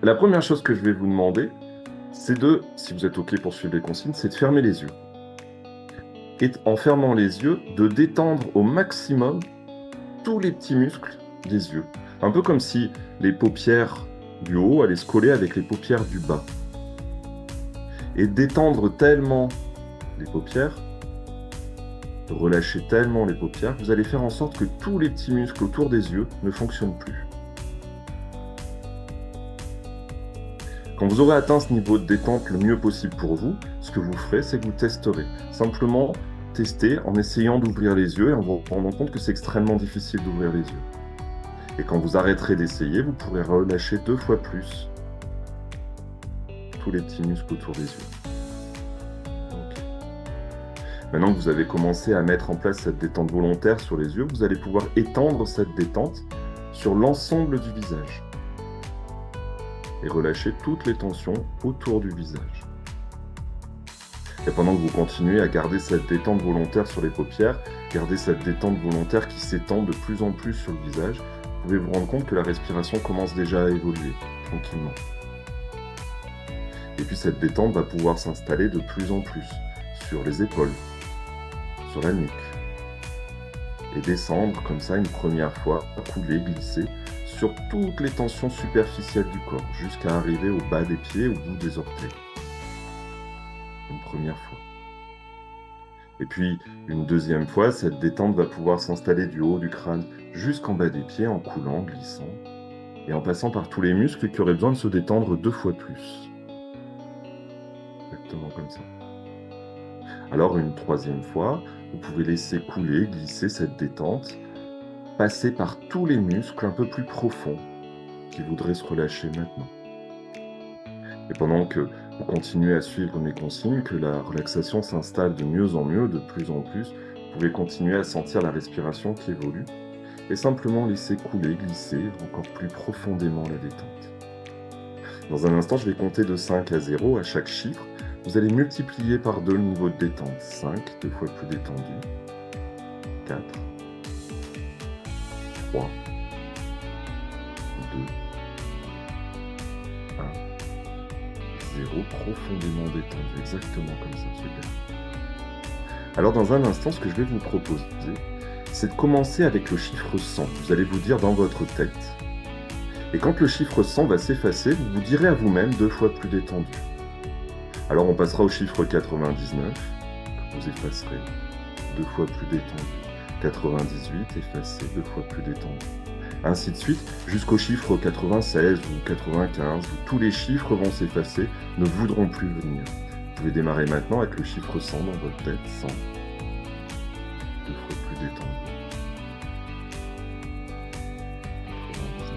La première chose que je vais vous demander, c'est de, si vous êtes OK pour suivre les consignes, c'est de fermer les yeux. Et en fermant les yeux, de détendre au maximum tous les petits muscles des yeux. Un peu comme si les paupières du haut allaient se coller avec les paupières du bas. Et détendre tellement les paupières, de relâcher tellement les paupières, vous allez faire en sorte que tous les petits muscles autour des yeux ne fonctionnent plus. Quand vous aurez atteint ce niveau de détente le mieux possible pour vous, ce que vous ferez, c'est que vous testerez. Simplement tester en essayant d'ouvrir les yeux et en vous rendant compte que c'est extrêmement difficile d'ouvrir les yeux. Et quand vous arrêterez d'essayer, vous pourrez relâcher 2 fois plus tous les petits muscles autour des yeux. Okay. Maintenant que vous avez commencé à mettre en place cette détente volontaire sur les yeux, vous allez pouvoir étendre cette détente sur l'ensemble du visage et relâcher toutes les tensions autour du visage. Et pendant que vous continuez à garder cette détente volontaire sur les paupières, garder cette détente volontaire qui s'étend de plus en plus sur le visage, vous pouvez vous rendre compte que la respiration commence déjà à évoluer tranquillement. Et puis cette détente va pouvoir s'installer de plus en plus sur les épaules, sur la nuque, et descendre comme ça une première fois, couler, glisser sur toutes les tensions superficielles du corps, jusqu'à arriver au bas des pieds, au bout des orteils. Une première fois. Et puis, une deuxième fois, cette détente va pouvoir s'installer du haut du crâne jusqu'en bas des pieds, en coulant, glissant, et en passant par tous les muscles qui auraient besoin de se détendre 2 fois plus. Exactement comme ça. Alors, une troisième fois, vous pouvez laisser couler, glisser cette détente, passer par tous les muscles un peu plus profonds qui voudraient se relâcher maintenant. Et pendant que vous continuez à suivre mes consignes, que la relaxation s'installe de mieux en mieux, de plus en plus, vous pouvez continuer à sentir la respiration qui évolue et simplement laisser couler, glisser encore plus profondément la détente. Dans un instant, je vais compter de 5 à 0 à chaque chiffre. Vous allez multiplier par 2 le niveau de détente. 5, 2 fois plus détendu. 4, 3, 2, 1, 0, profondément détendu, exactement comme ça, super. Alors dans un instant, ce que je vais vous proposer, c'est de commencer avec le chiffre 100. Vous allez vous dire dans votre tête. Et quand le chiffre 100 va s'effacer, vous vous direz à vous-même 2 fois plus détendu. Alors on passera au chiffre 99, que vous effacerez, 2 fois plus détendu. 98, effacé, 2 fois plus détendu. Ainsi de suite, jusqu'au chiffre 96 ou 95, où tous les chiffres vont s'effacer, ne voudront plus venir. Vous pouvez démarrer maintenant avec le chiffre 100 dans votre tête, 100, 2 fois plus détendu. 99.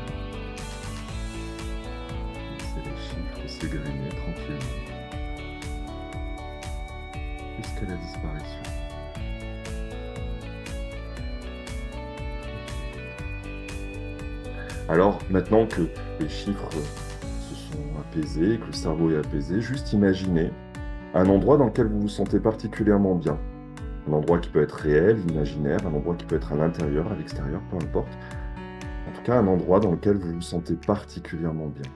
Laissez les chiffres s'égrener tranquillement jusqu'à la disparition. Alors, maintenant que les chiffres se sont apaisés, que le cerveau est apaisé, juste imaginez un endroit dans lequel vous vous sentez particulièrement bien. Un endroit qui peut être réel, imaginaire, un endroit qui peut être à l'intérieur, à l'extérieur, peu importe. En tout cas, un endroit dans lequel vous vous sentez particulièrement bien.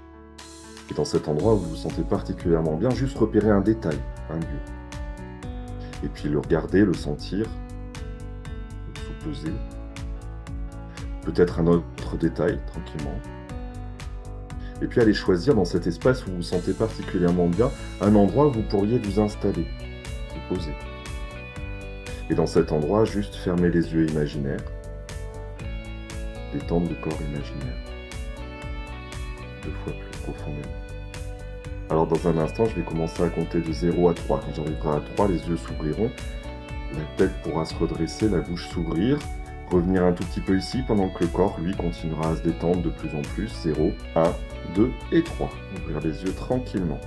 Et dans cet endroit où vous vous sentez particulièrement bien, juste repérer un détail, un lieu. Et puis le regarder, le sentir, le sous-peser. Peut-être un autre détail, tranquillement. Et puis allez choisir dans cet espace où vous vous sentez particulièrement bien, un endroit où vous pourriez vous installer, vous poser. Et dans cet endroit, juste fermer les yeux imaginaires, détendre le corps imaginaire, 2 fois plus profondément. Alors dans un instant, je vais commencer à compter de 0 à 3. Quand j'arriverai à 3, les yeux s'ouvriront, la tête pourra se redresser, la bouche s'ouvrir, revenir un tout petit peu ici pendant que le corps, lui, continuera à se détendre de plus en plus. 0, 1, 2 et 3. Ouvrir les yeux tranquillement.